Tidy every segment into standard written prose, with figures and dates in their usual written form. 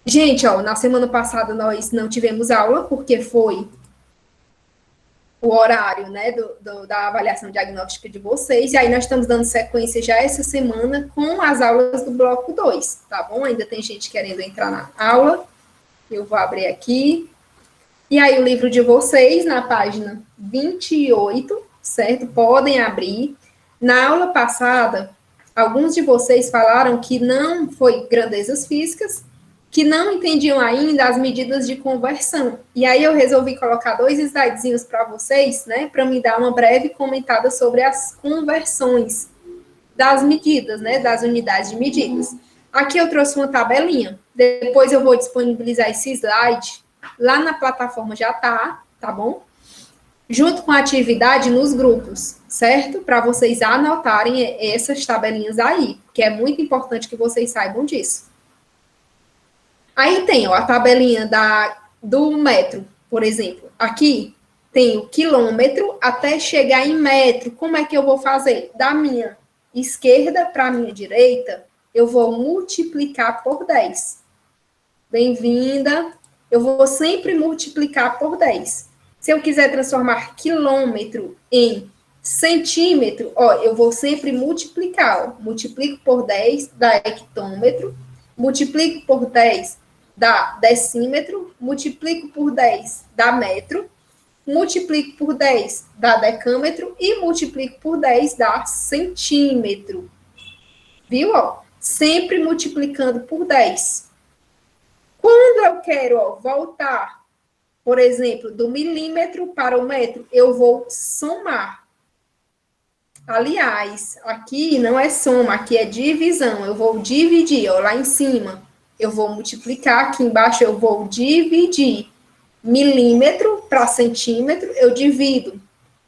Gente, ó, na semana passada nós não tivemos aula, porque foi o horário, né, da avaliação diagnóstica de vocês, e aí nós estamos dando sequência já essa semana com as aulas do bloco 2, tá bom? Ainda tem gente querendo entrar na aula, eu vou abrir aqui. E aí o livro de vocês, na página 28, certo? Podem abrir. Na aula passada, alguns de vocês falaram que não foi grandezas físicas, que não entendiam ainda as medidas de conversão. E aí eu resolvi colocar 2 slidezinhos para vocês, né, para me dar uma breve comentada sobre as conversões das medidas, né, das unidades de medidas. Aqui eu trouxe uma tabelinha, depois eu vou disponibilizar esse slide, lá na plataforma já tá bom? Junto com a atividade nos grupos, certo? Para vocês anotarem essas tabelinhas aí, que é muito importante que vocês saibam disso. Aí tem, ó, a tabelinha do metro, por exemplo. Aqui tem o quilômetro até chegar em metro. Como é que eu vou fazer? Da minha esquerda para a minha direita, eu vou multiplicar por 10. Bem-vinda. Eu vou sempre multiplicar por 10. Se eu quiser transformar quilômetro em centímetro, ó, eu vou sempre multiplicar. Ó. Multiplico por 10 dá hectômetro, multiplico por 10 dá decímetro, multiplico por 10 dá metro, multiplico por 10 dá decâmetro e multiplico por 10 dá centímetro. Viu? Ó? Sempre multiplicando por 10. Quando eu quero, ó, voltar, por exemplo, do milímetro para o metro, eu vou somar. Aliás, aqui não é soma, aqui é divisão. Eu vou dividir, ó, lá em cima. Eu vou multiplicar, aqui embaixo eu vou dividir. Milímetro para centímetro, eu divido.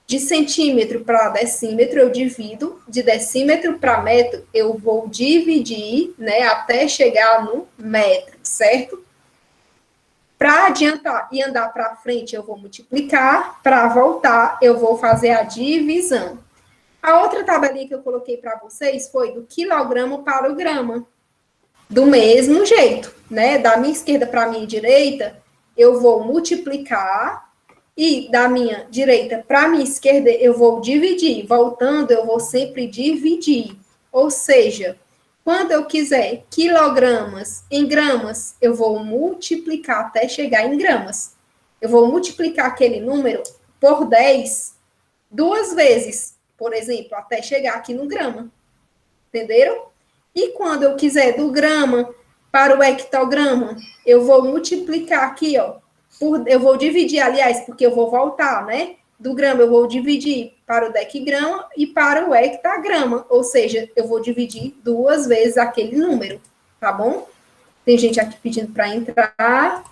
De centímetro para decímetro, eu divido. De decímetro para metro, eu vou dividir, né, até chegar no metro, certo? Para adiantar e andar para frente, eu vou multiplicar. Para voltar, eu vou fazer a divisão. A outra tabelinha que eu coloquei para vocês foi do quilograma para o grama. Do mesmo jeito, né? Da minha esquerda para a minha direita, eu vou multiplicar. E da minha direita para a minha esquerda, eu vou dividir. Voltando, eu vou sempre dividir. Ou seja, quando eu quiser quilogramas em gramas, eu vou multiplicar até chegar em gramas. Eu vou multiplicar aquele número por 10 2 vezes, por exemplo, até chegar aqui no grama. Entenderam? E quando eu quiser do grama para o hectograma, eu vou multiplicar aqui, ó. Eu vou dividir, aliás, porque eu vou voltar, né? Do grama eu vou dividir para o decagrama e para o hectagrama. Ou seja, eu vou dividir 2 vezes aquele número, tá bom? Tem gente aqui pedindo para entrar.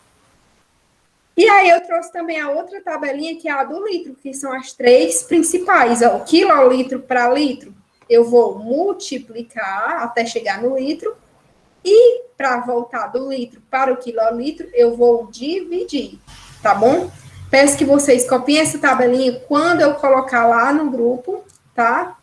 E aí eu trouxe também a outra tabelinha, que é a do litro, que são as 3 principais. Ó, o quilolitro para litro, eu vou multiplicar até chegar no litro. E para voltar do litro para o quilolitro, eu vou dividir, tá bom? Peço que vocês copiem essa tabelinha quando eu colocar lá no grupo, tá?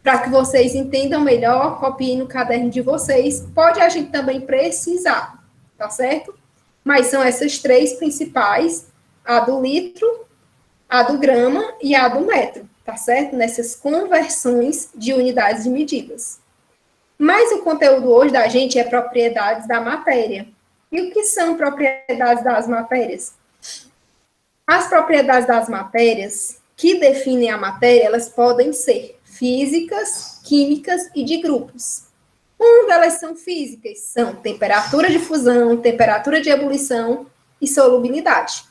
Para que vocês entendam melhor, copiem no caderno de vocês. Pode a gente também precisar, tá certo? Mas são essas 3 principais, a do litro, a do grama e a do metro, tá certo? Nessas conversões de unidades de medidas. Mas o conteúdo hoje da gente é propriedades da matéria. E o que são propriedades das matérias? As propriedades das matérias que definem a matéria, elas podem ser físicas, químicas e de grupos. Quando elas são físicas, são temperatura de fusão, temperatura de ebulição e solubilidade,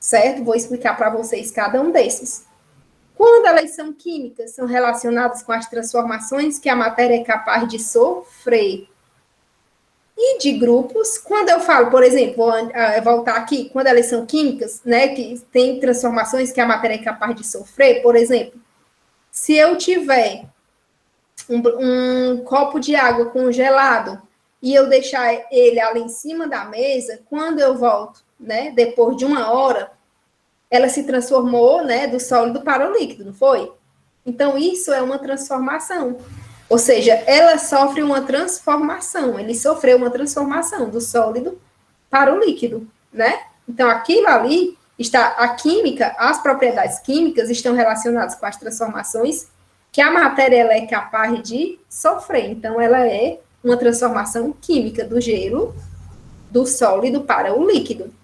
certo? Vou explicar para vocês cada um desses. Quando elas são químicas, são relacionadas com as transformações que a matéria é capaz de sofrer. E de grupos, quando eu falo, por exemplo, vou voltar aqui, quando elas são químicas, né, que tem transformações que a matéria é capaz de sofrer, por exemplo, se eu tiver um copo de água congelado e eu deixar ele ali em cima da mesa, quando eu volto, né, depois de 1 hora, ela se transformou, né, do sólido para o líquido, não foi? Então, isso é uma transformação. Ou seja, ela sofre uma transformação, ele sofreu uma transformação do sólido para o líquido, né? Então, aquilo ali está, a química, as propriedades químicas estão relacionadas com as transformações que a matéria ela é capaz de sofrer. Então, ela é uma transformação química do gelo, do sólido para o líquido.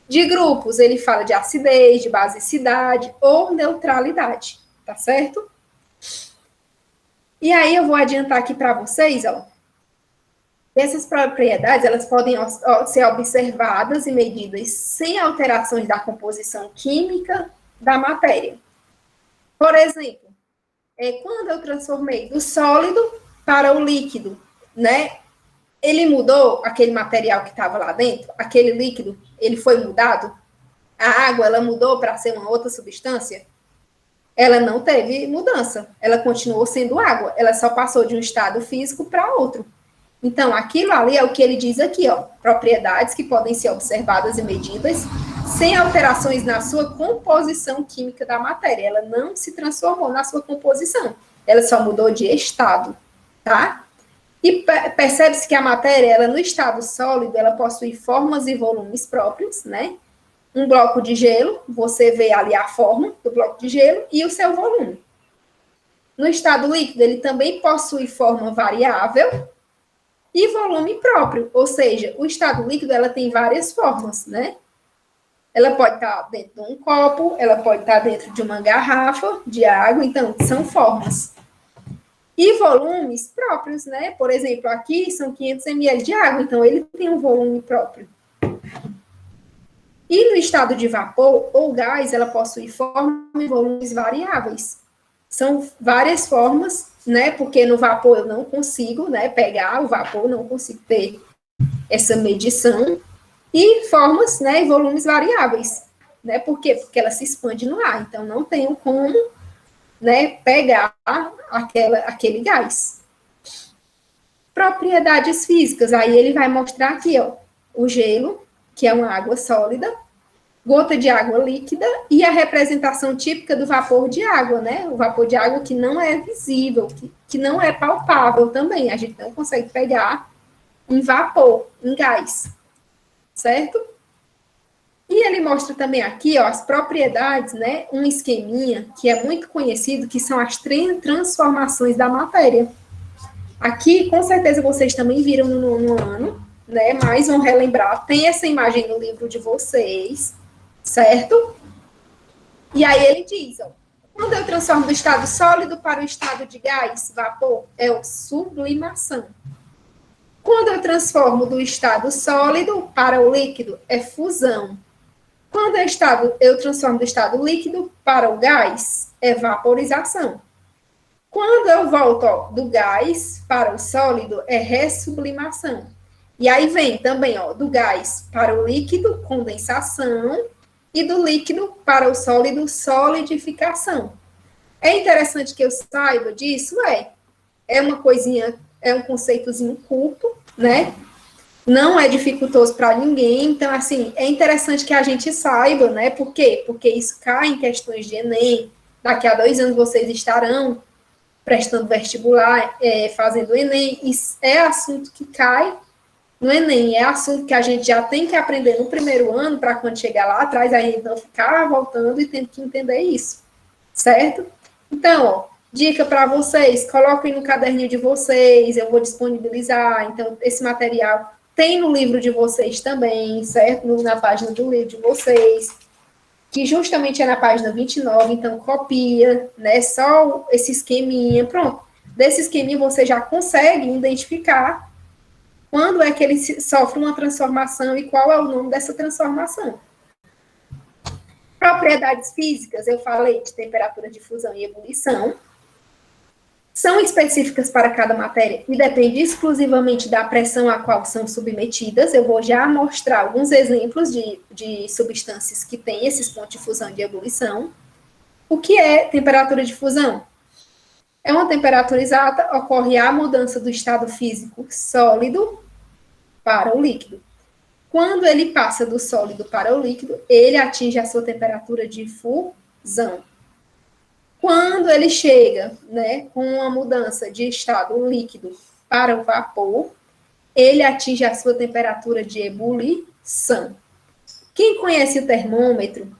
De grupos, ele fala de acidez, de basicidade ou neutralidade, tá certo? E aí eu vou adiantar aqui para vocês, ó, essas propriedades, elas podem ser observadas e medidas sem alterações da composição química da matéria. Por exemplo, quando eu transformei do sólido para o líquido, né? Ele mudou aquele material que estava lá dentro, aquele líquido, ele foi mudado. A água, ela mudou para ser uma outra substância? Ela não teve mudança, ela continuou sendo água, ela só passou de um estado físico para outro. Então, aquilo ali é o que ele diz aqui, ó, propriedades que podem ser observadas e medidas sem alterações na sua composição química da matéria. Ela não se transformou na sua composição, ela só mudou de estado, tá? E percebe-se que a matéria, ela no estado sólido, ela possui formas e volumes próprios, né? Um bloco de gelo, você vê ali a forma do bloco de gelo e o seu volume. No estado líquido, ele também possui forma variável e volume próprio, ou seja, o estado líquido, ela tem várias formas, né? Ela pode estar dentro de um copo, ela pode estar dentro de uma garrafa de água, então, são formas. E volumes próprios, né? Por exemplo, aqui são 500 ml de água, então ele tem um volume próprio. E no estado de vapor ou gás, ela possui forma e volumes variáveis. São várias formas, né? Porque no vapor eu não consigo, né, pegar o vapor, não consigo ter essa medição. E formas, né, e volumes variáveis, né? Por quê? Porque ela se expande no ar, então não tenho como, né, pegar aquele gás. Propriedades físicas, aí ele vai mostrar aqui, ó, o gelo, que é uma água sólida, gota de água líquida e a representação típica do vapor de água, né? O vapor de água que não é visível, que não é palpável também, a gente não consegue pegar em vapor, em gás, certo? E ele mostra também aqui, ó, as propriedades, né? Um esqueminha que é muito conhecido, que são as transformações da matéria. Aqui, com certeza, vocês também viram no ano, né? Mas vão relembrar, tem essa imagem no livro de vocês, certo? E aí ele diz, ó, quando eu transformo do estado sólido para o estado de gás, vapor, é o sublimação. Quando eu transformo do estado sólido para o líquido, é fusão. Quando eu transformo do estado líquido para o gás, é vaporização. Quando eu volto, ó, do gás para o sólido, é ressublimação. E aí vem também, ó, do gás para o líquido, condensação, e do líquido para o sólido, solidificação. É interessante que eu saiba disso? É uma coisinha, é um conceitozinho curto, né? Não é dificultoso para ninguém, então, assim, é interessante que a gente saiba, né? Por quê? Porque isso cai em questões de Enem. Daqui a 2 anos vocês estarão prestando vestibular, fazendo Enem. Isso é assunto que cai no Enem, é assunto que a gente já tem que aprender no primeiro ano, para quando chegar lá atrás, a gente não ficar voltando e tendo que entender isso, certo? Então, ó, dica para vocês, coloquem no caderninho de vocês, eu vou disponibilizar, então, esse material tem no livro de vocês também, certo? Na página do livro de vocês, que justamente é na página 29, então copia, né, só esse esqueminha, pronto. Desse esqueminha você já consegue identificar quando é que ele sofre uma transformação e qual é o nome dessa transformação. Propriedades físicas, eu falei de temperatura de fusão e ebulição, são específicas para cada matéria e depende exclusivamente da pressão a qual são submetidas. Eu vou já mostrar alguns exemplos de substâncias que têm esses pontos de fusão e de ebulição. O que é temperatura de fusão? É uma temperatura exata, ocorre a mudança do estado físico sólido para o líquido. Quando ele passa do sólido para o líquido, ele atinge a sua temperatura de fusão. Quando ele chega, né, com uma mudança de estado líquido para o vapor, ele atinge a sua temperatura de ebulição. Quem conhece o termômetro,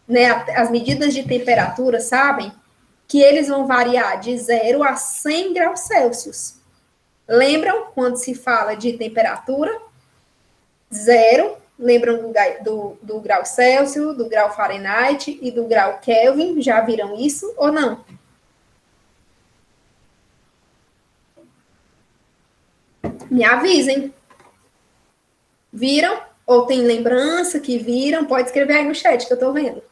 né, as medidas de temperatura, sabem que eles vão variar de 0 a 100 graus Celsius. Lembram quando se fala de temperatura? 0, lembram do grau Celsius, do grau Fahrenheit e do grau Kelvin? Já viram isso ou não? Me avisem. Viram? Ou tem lembrança que viram? Pode escrever aí no chat que eu estou vendo.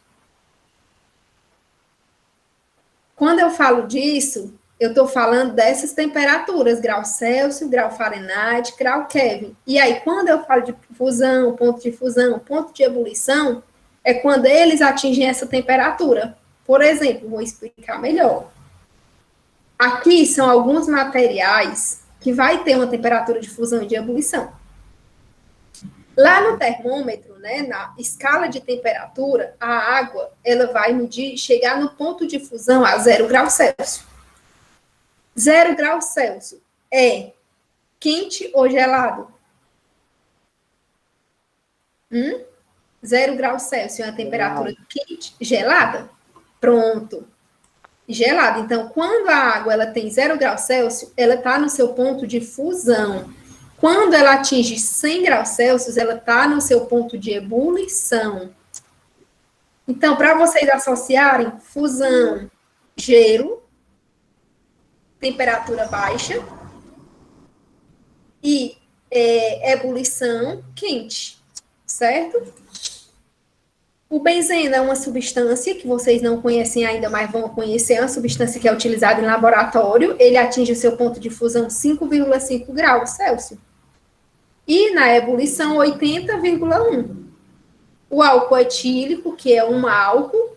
Quando eu falo disso, eu estou falando dessas temperaturas, grau Celsius, grau Fahrenheit, grau Kelvin. E aí, quando eu falo de fusão, ponto de ebulição, é quando eles atingem essa temperatura. Por exemplo, vou explicar melhor. Aqui são alguns materiais que vai ter uma temperatura de fusão e de ebulição. Lá no termômetro, né, na escala de temperatura, a água ela vai medir, chegar no ponto de fusão a 0 graus Celsius. 0 graus Celsius é quente ou gelado? 0 graus Celsius é a temperatura quente, gelada? Pronto. Gelada. Então, quando a água ela tem 0 graus Celsius, ela está no seu ponto de fusão. Quando ela atinge 100 graus Celsius, ela está no seu ponto de ebulição. Então, para vocês associarem fusão, gelo, temperatura baixa, e ebulição, quente, certo? O benzeno é uma substância que vocês não conhecem ainda, mas vão conhecer, é uma substância que é utilizada em laboratório, ele atinge o seu ponto de fusão 5,5 graus Celsius. E na ebulição, 80,1. O álcool etílico, que é um álcool,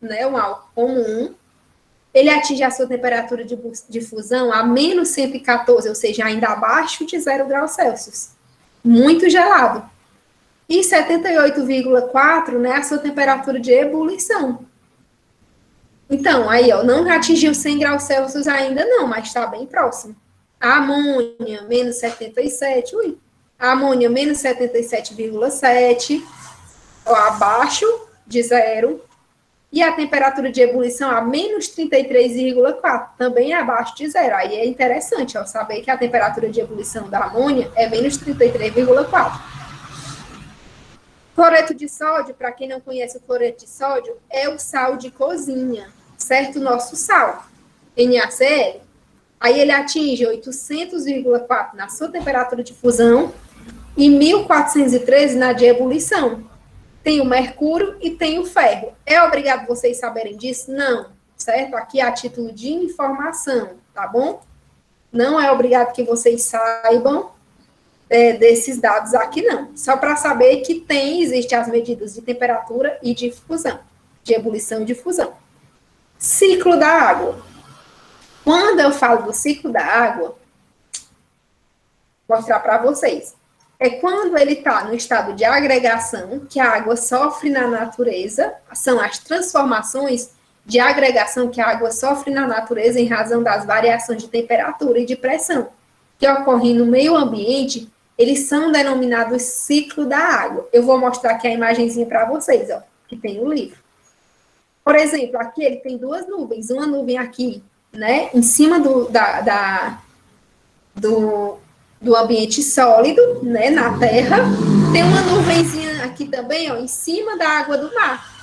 né, um álcool comum, ele atinge a sua temperatura de fusão a menos 114, ou seja, ainda abaixo de 0 graus Celsius. Muito gelado. E 78,4, né, a sua temperatura de ebulição. Então, aí, ó, não atingiu 100 graus Celsius ainda não, mas está bem próximo. A amônia, menos 77, a amônia, menos 77,7, abaixo de 0. E a temperatura de ebulição a menos 33,4, também abaixo de 0. Aí é interessante, ó, saber que a temperatura de ebulição da amônia é menos 33,4. Cloreto de sódio, para quem não conhece o cloreto de sódio, é o sal de cozinha, certo? O nosso sal, NaCl. Aí ele atinge 800,4 na sua temperatura de fusão e 1413 na de ebulição. Tem o mercúrio e tem o ferro. É obrigado vocês saberem disso? Não, certo? Aqui é a título de informação, tá bom? Não é obrigado que vocês saibam desses dados aqui, não. Só para saber que existem as medidas de temperatura e de fusão, de ebulição e de fusão. Ciclo da água. Quando eu falo do ciclo da água, vou mostrar para vocês. É quando ele está no estado de agregação, que a água sofre na natureza, são as transformações de agregação que a água sofre na natureza em razão das variações de temperatura e de pressão que ocorrem no meio ambiente. Eles são denominados ciclo da água. Eu vou mostrar aqui a imagenzinha para vocês, ó, que tem no livro. Por exemplo, aqui ele tem duas nuvens. Uma nuvem aqui, né, em cima do ambiente sólido, né, na Terra. Tem uma nuvenzinha aqui também, ó, em cima da água do mar.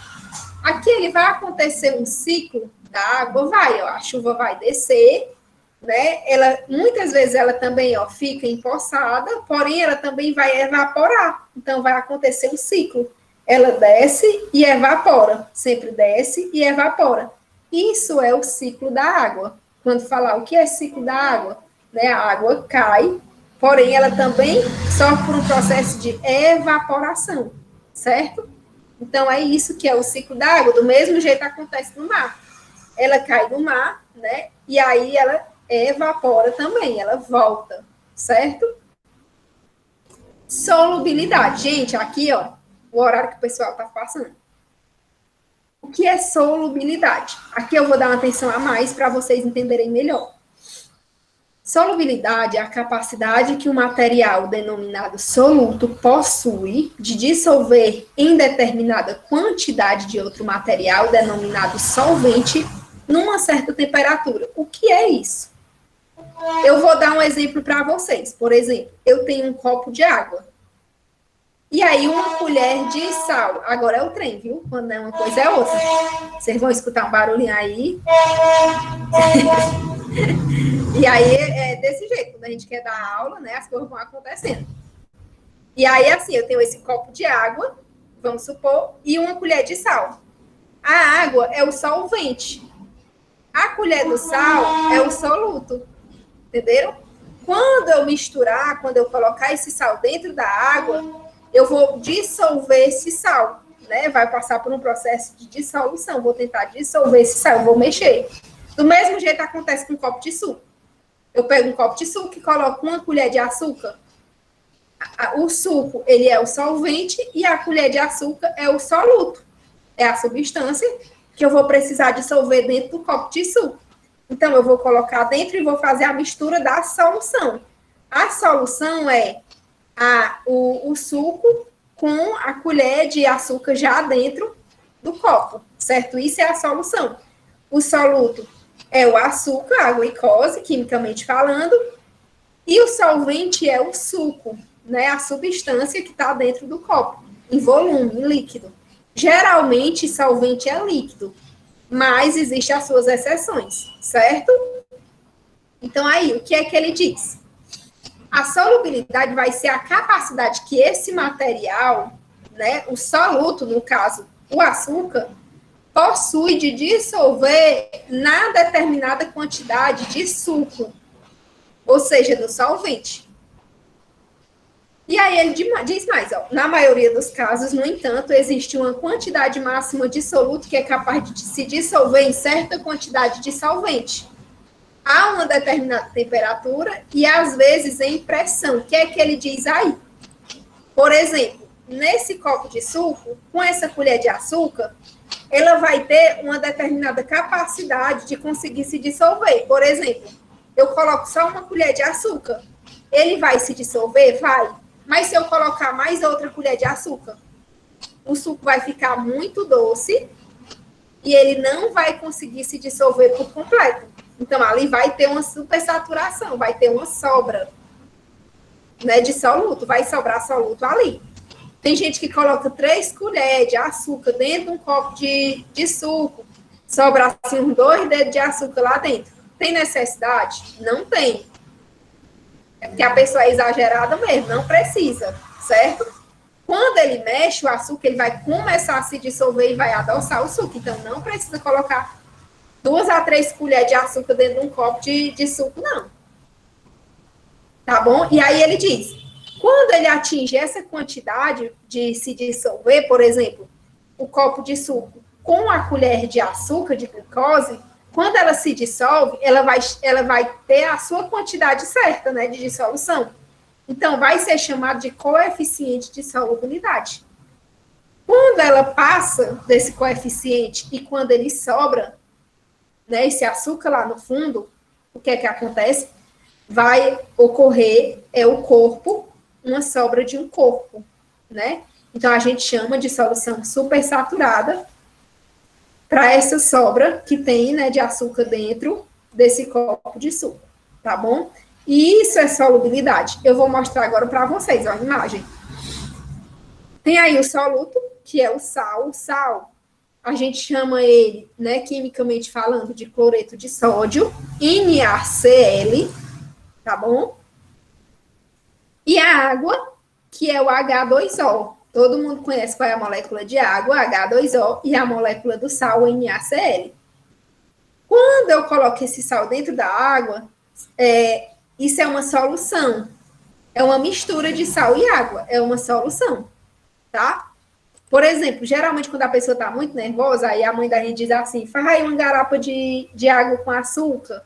Aqui ele vai acontecer um ciclo da água, a chuva vai descer, né? Muitas vezes ela também, ó, fica empoçada, porém ela também vai evaporar. Então vai acontecer um ciclo. Ela desce e evapora, sempre desce e evapora. Isso é o ciclo da água. Quando falar o que é ciclo da água, né? A água cai, porém ela também sofre por um processo de evaporação, certo? Então é isso que é o ciclo da água. Do mesmo jeito acontece no mar. Ela cai no mar, né? E aí ela evapora também, ela volta, certo? Solubilidade. Gente, aqui, ó, o horário que o pessoal tá passando. O que é solubilidade? Aqui eu vou dar uma atenção a mais para vocês entenderem melhor. Solubilidade é a capacidade que um material denominado soluto possui de dissolver em determinada quantidade de outro material denominado solvente numa certa temperatura. O que é isso? Eu vou dar um exemplo para vocês. Por exemplo, eu tenho um copo de água. E aí uma colher de sal. Agora é o trem, viu? Quando é uma coisa é outra. Vocês vão escutar um barulhinho aí. E aí é desse jeito, quando a gente quer dar aula, né, as coisas vão acontecendo. E aí, assim, eu tenho esse copo de água, vamos supor, e uma colher de sal. A água é o solvente. A colher do sal é o soluto. Entenderam? Quando eu misturar, quando eu colocar esse sal dentro da água, eu vou dissolver esse sal, né? Vai passar por um processo de dissolução. Vou tentar dissolver esse sal, vou mexer. Do mesmo jeito acontece com um copo de suco. Eu pego um copo de suco e coloco uma colher de açúcar. O suco, ele é o solvente e a colher de açúcar é o soluto. É a substância que eu vou precisar dissolver dentro do copo de suco. Então, eu vou colocar dentro e vou fazer a mistura da solução. A solução é o suco com a colher de açúcar já dentro do copo, certo? Isso é a solução. O soluto é o açúcar, a glicose, quimicamente falando, e o solvente é o suco, né? A substância que está dentro do copo, em volume, em líquido. Geralmente, solvente é líquido, mas existem as suas exceções, certo? Então, aí, o que é que ele diz? A solubilidade vai ser a capacidade que esse material, né, o soluto, no caso, o açúcar, possui de dissolver na determinada quantidade de suco, ou seja, do solvente. E aí ele diz mais, ó, na maioria dos casos, no entanto, existe uma quantidade máxima de soluto que é capaz de se dissolver em certa quantidade de solvente. Há uma determinada temperatura e, às vezes, em pressão. O que é que ele diz aí? Por exemplo, nesse copo de suco, com essa colher de açúcar, ela vai ter uma determinada capacidade de conseguir se dissolver. Por exemplo, eu coloco só uma colher de açúcar. Ele vai se dissolver? Vai. Mas se eu colocar mais outra colher de açúcar, o suco vai ficar muito doce e ele não vai conseguir se dissolver por completo. Então, ali vai ter uma supersaturação, vai ter uma sobra, né, de soluto, vai sobrar soluto ali. Tem gente que coloca 3 colheres de açúcar dentro de um copo de suco, sobra assim uns 2 dedos de açúcar lá dentro. Tem necessidade? Não tem. É porque a pessoa é exagerada mesmo, não precisa, certo? Quando ele mexe, o açúcar ele vai começar a se dissolver e vai adoçar o suco. Então, não precisa colocar 2 a 3 colheres de açúcar dentro de um copo de suco, não. Tá bom? E aí ele diz, quando ele atinge essa quantidade de se dissolver, por exemplo, o copo de suco com a colher de açúcar, de glicose, quando ela se dissolve, ela vai ter a sua quantidade certa, né, de dissolução. Então, vai ser chamado de coeficiente de solubilidade. Quando ela passa desse coeficiente e quando ele sobra, né, esse açúcar lá no fundo, o que é que acontece? Vai ocorrer, o corpo, uma sobra de um corpo, né? Então, a gente chama de solução supersaturada para essa sobra que tem, né, de açúcar dentro desse copo de suco, tá bom? E isso é solubilidade. Eu vou mostrar agora para vocês, ó, a imagem. Tem aí o soluto, que é o sal. O sal, a gente chama ele, né, quimicamente falando, de cloreto de sódio, NaCl, tá bom? E a água, que é o H2O. Todo mundo conhece qual é a molécula de água, H2O, e a molécula do sal, NaCl. Quando eu coloco esse sal dentro da água, isso é uma solução. É uma mistura de sal e água. É uma solução, tá? Por exemplo, geralmente quando a pessoa está muito nervosa, aí a mãe da gente diz assim, faz aí uma garapa de água com açúcar.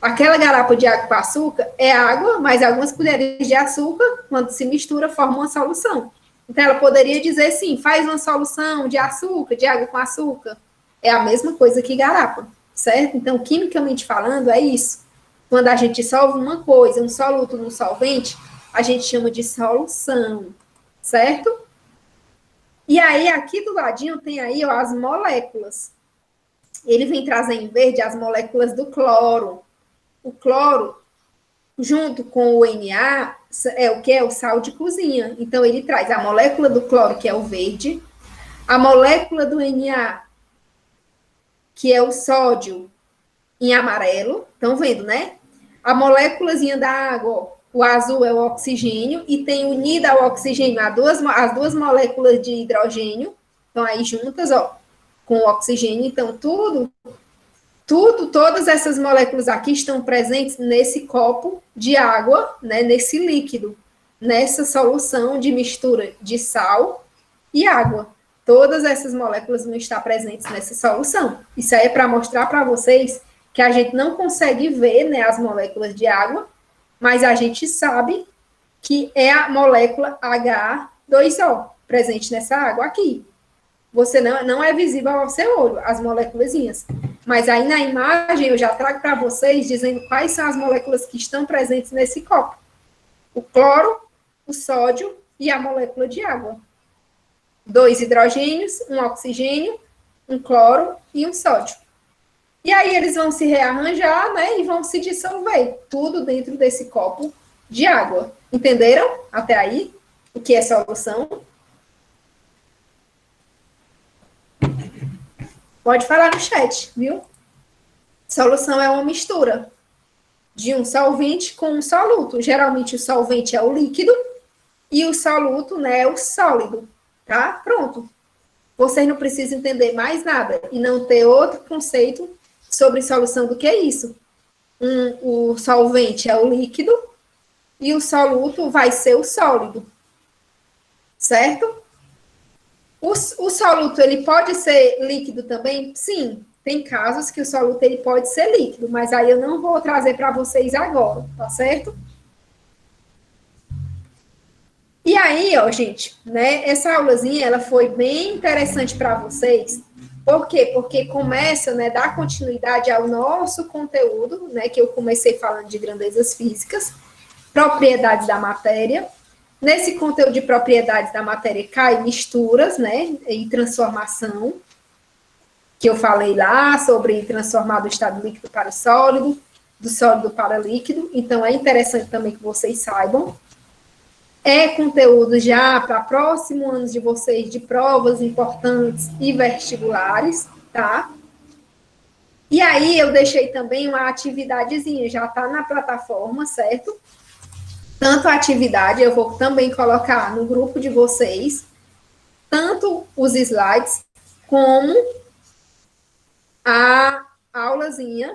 Aquela garapa de água com açúcar é água, mas algumas colheres de açúcar, quando se mistura, formam uma solução. Então, ela poderia dizer, sim, faz uma solução de açúcar, de água com açúcar. É a mesma coisa que garapa, certo? Então, quimicamente falando, é isso. Quando a gente dissolve uma coisa, um soluto no solvente, a gente chama de solução, certo? E aí, aqui do ladinho, tem aí ó, as moléculas. Ele vem trazer em verde as moléculas do cloro. O cloro, junto com o Na, é o que é o sal de cozinha. Então, ele traz a molécula do cloro, que é o verde, a molécula do Na, que é o sódio, em amarelo. Estão vendo, né? A moléculazinha da água, o azul é o oxigênio, e tem unida ao oxigênio as duas moléculas de hidrogênio, estão aí juntas, ó, com o oxigênio. Então, todas essas moléculas aqui estão presentes nesse copo de água, né, nesse líquido, nessa solução de mistura de sal e água. Todas essas moléculas vão estar presentes nessa solução. Isso aí é para mostrar para vocês que a gente não consegue ver, né, as moléculas de água, mas a gente sabe que é a molécula H2O presente nessa água aqui. Você não é visível ao seu olho, as moléculazinhas. Mas aí na imagem eu já trago para vocês dizendo quais são as moléculas que estão presentes nesse copo. O cloro, o sódio e a molécula de água. 2 hidrogênios, um oxigênio, um cloro e um sódio. E aí eles vão se rearranjar, né, e vão se dissolver, tudo dentro desse copo de água. Entenderam até aí o que é solução? Pode falar no chat, viu? Solução é uma mistura de um solvente com um soluto. Geralmente o solvente é o líquido e o soluto, né, é o sólido, tá? Pronto. Vocês não precisam entender mais nada e não ter outro conceito sobre solução do que isso. O solvente é o líquido e o soluto vai ser o sólido, certo? O soluto, ele pode ser líquido também? Sim, tem casos que o soluto ele pode ser líquido, mas aí eu não vou trazer para vocês agora, tá certo? E aí, ó, gente, né, essa aulazinha, ela foi bem interessante para vocês. Por quê? Porque começa, né, dar continuidade ao nosso conteúdo, né, que eu comecei falando de grandezas físicas, propriedades da matéria. Nesse conteúdo de propriedades da matéria cai misturas, né, e transformação, que eu falei lá sobre transformar do estado líquido para o sólido, do sólido para líquido. Então, é interessante também que vocês saibam. É conteúdo já para próximo ano de vocês, de provas importantes e vestibulares, tá? E aí, eu deixei também uma atividadezinha, já está na plataforma, certo? Tanto a atividade, eu vou também colocar no grupo de vocês, tanto os slides, como a aulazinha